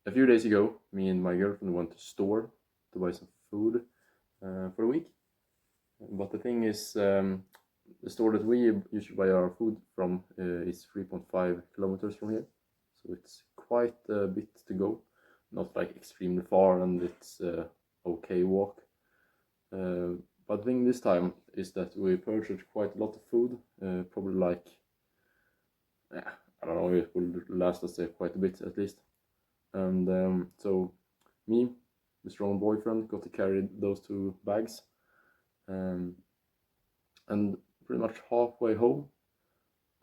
a few days ago, me and my girlfriend went to store to buy some food for a week. But the thing is, the store that we usually buy our food from is 3.5 kilometers from here, so it's quite a bit to go. Not like extremely far, and it's okay walk. But the thing this time is that we purchased quite a lot of food, probably like, yeah, I don't know, it will last us quite a bit at least. And so me, the strong boyfriend, got to carry those 2 bags. And pretty much halfway home,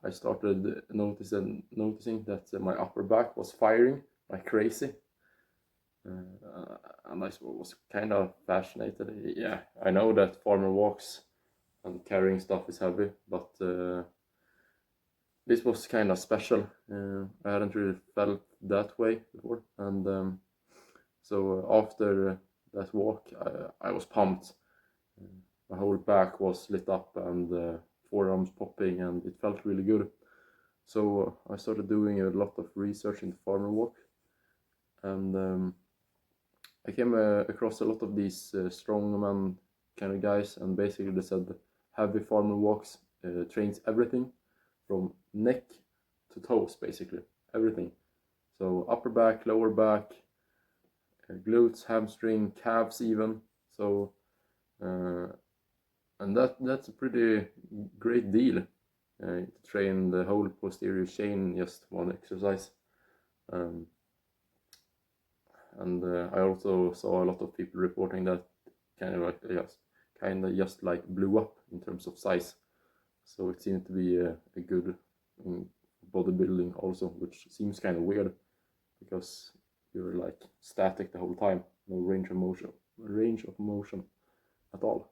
I started noticing that my upper back was firing like crazy. And I was kind of fascinated. Yeah, I know that farmer walks and carrying stuff is heavy, but this was kind of special. I hadn't really felt that way before, and so after that walk, I was pumped. My whole back was lit up and forearms popping, and it felt really good. So I started doing a lot of research into farmer walk, and I came across a lot of these strongman kind of guys, and basically they said heavy farmer walks trains everything from neck to toes, basically everything. So upper back, lower back, glutes, hamstring, calves even. So and that's a pretty great deal to train the whole posterior chain in just one exercise. And I also saw a lot of people reporting that kind of just like blew up in terms of size. So it seemed to be a good bodybuilding also, which seems kind of weird because you're like static the whole time, no range of motion at all.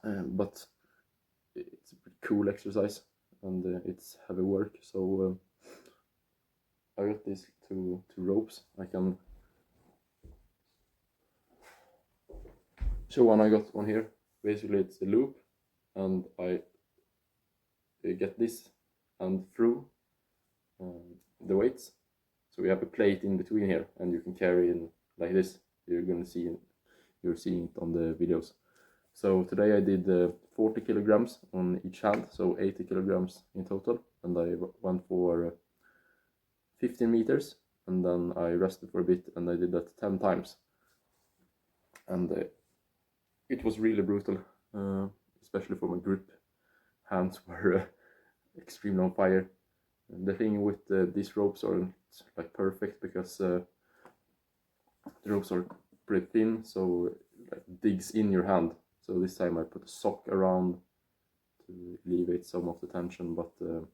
But it's a pretty cool exercise, and it's heavy work. So I got these two ropes. I can show one. I got one here. Basically, it's a loop, and I get this and through the weights. So we have a plate in between here, and you can carry in like this. You're seeing it on the videos. So today I did 40 kilograms on each hand, so 80 kilograms in total, and I went for 15 meters, and then I rested for a bit, and I did that 10 times. And it was really brutal, especially for my grip. Hands were extremely on fire. And the thing with these ropes aren't like perfect because the ropes are pretty thin, so it digs in your hand. So this time I put a sock around to alleviate some of the tension, but it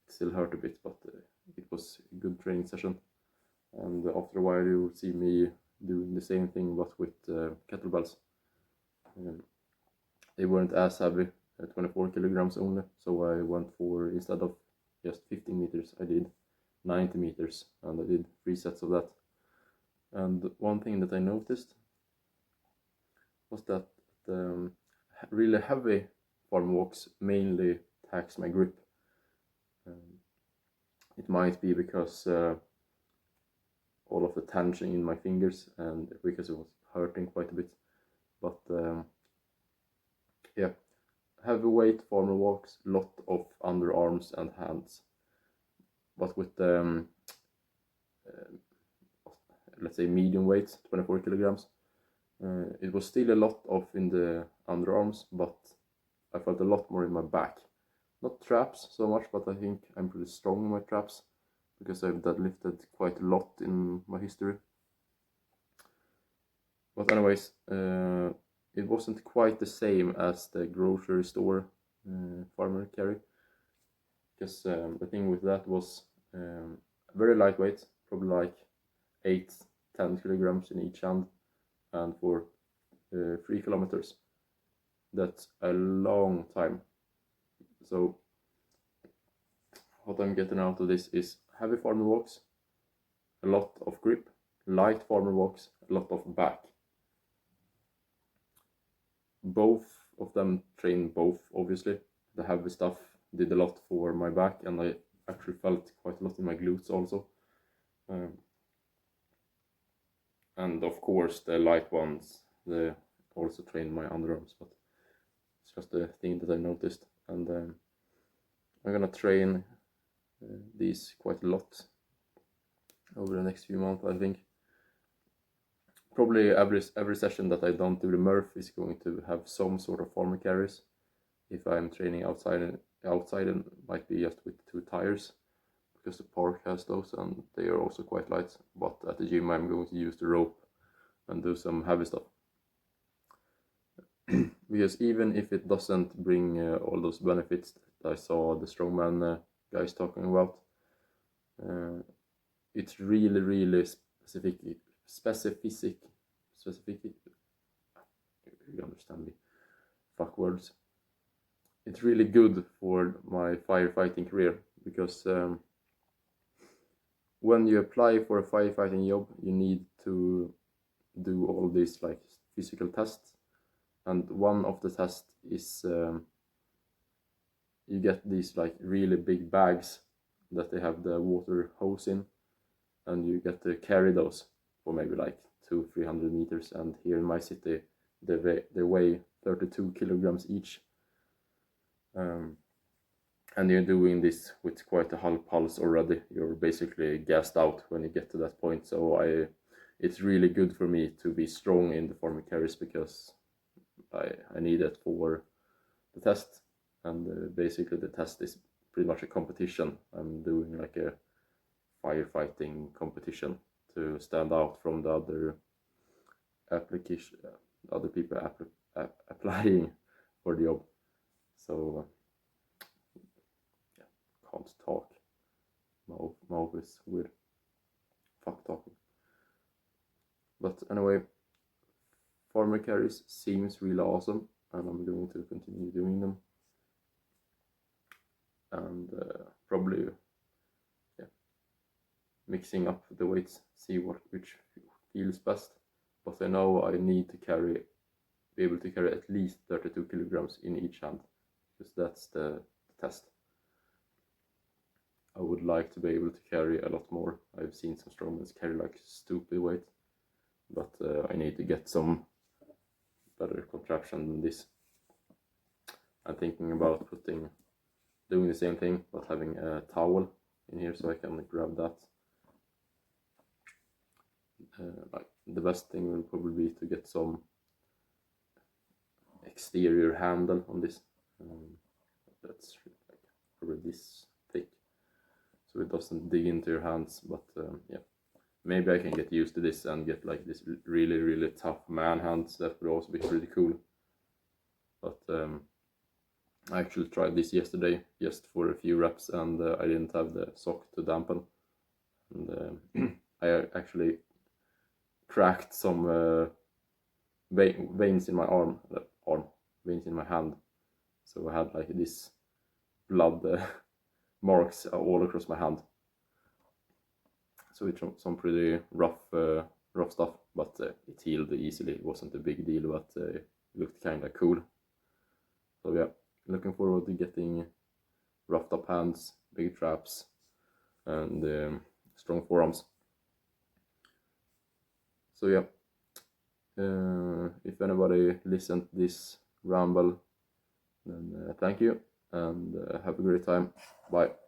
still hurt a bit. But it was a good training session, and after a while you will see me doing the same thing but with kettlebells. They weren't as heavy, 24 kilograms only, so I went for, instead of just 15 meters, I did 90 meters, and I did 3 sets of that. And one thing that I noticed was that really heavy farm walks mainly tax my grip. It might be because all of the tension in my fingers, and because it was hurting quite a bit. But yeah, heavyweight farmer walks, lot of underarms and hands. But with let's say medium weight, 24 kilograms, it was still a lot of in the underarms, but I felt a lot more in my back. Not traps so much, but I think I'm pretty strong in my traps because I've deadlifted quite a lot in my history. But anyways, it wasn't quite the same as the grocery store farmer carry, because the thing with that was very lightweight, probably like 8-10 kilograms in each hand, and for 3 kilometers. That's a long time. So what I'm getting out of this is heavy farmer walks, a lot of grip, light farmer walks, a lot of back. Both of them train both, obviously. The heavy stuff did a lot for my back, and I actually felt quite a lot in my glutes also. And of course the light ones, they also train my underarms, but it's just a thing that I noticed. And I'm gonna train these quite a lot over the next few months, I think. Probably every session that I don't do the Murph is going to have some sort of farmer carries. If I'm training outside, it might be just with 2 tires, because the park has those and they are also quite light. But at the gym I'm going to use the rope and do some heavy stuff. Because even if it doesn't bring all those benefits that I saw the strongman guys talking about, it's really specific. You understand me? Fuck words. It's really good for my firefighting career, because when you apply for a firefighting job, you need to do all these like physical tests, and one of the tests is you get these like really big bags that they have the water hose in, and you get to carry those for maybe like 200-300 meters. And here in my city they weigh 32 kilograms each, and you're doing this with quite a high pulse already. You're basically gassed out when you get to that point. So it's really good for me to be strong in the farmer carries, because I need it for the test. And basically the test is pretty much a competition. I'm doing like a firefighting competition to stand out from the other people applying for the job. So can't talk. Mouth is weird. Fuck talking. But anyway, farmer carries seems really awesome, and I'm going to continue doing them. And probably mixing up the weights, see which feels best. But I know I need to be able to carry at least 32 kilograms in each hand, because that's the test. I would like to be able to carry a lot more. I've seen some strongmen carry like stupid weight, but I need to get some better contraption than this. I'm thinking about doing the same thing, but having a towel in here so I can grab that. Like the best thing will probably be to get some exterior handle on this. That's like probably this thick, so it doesn't dig into your hands. But yeah, maybe I can get used to this and get like this really tough man hands. That would also be pretty cool. But I actually tried this yesterday just for a few reps, and I didn't have the sock to dampen, and I actually cracked some veins in my veins in my hand. So I had like this blood marks all across my hand. So it's some pretty rough stuff, but it healed easily. It wasn't a big deal, but it looked kind of cool. So yeah, looking forward to getting roughed up hands, big traps, and strong forearms. So yeah, if anybody listened to this ramble, then thank you, and have a great time. Bye.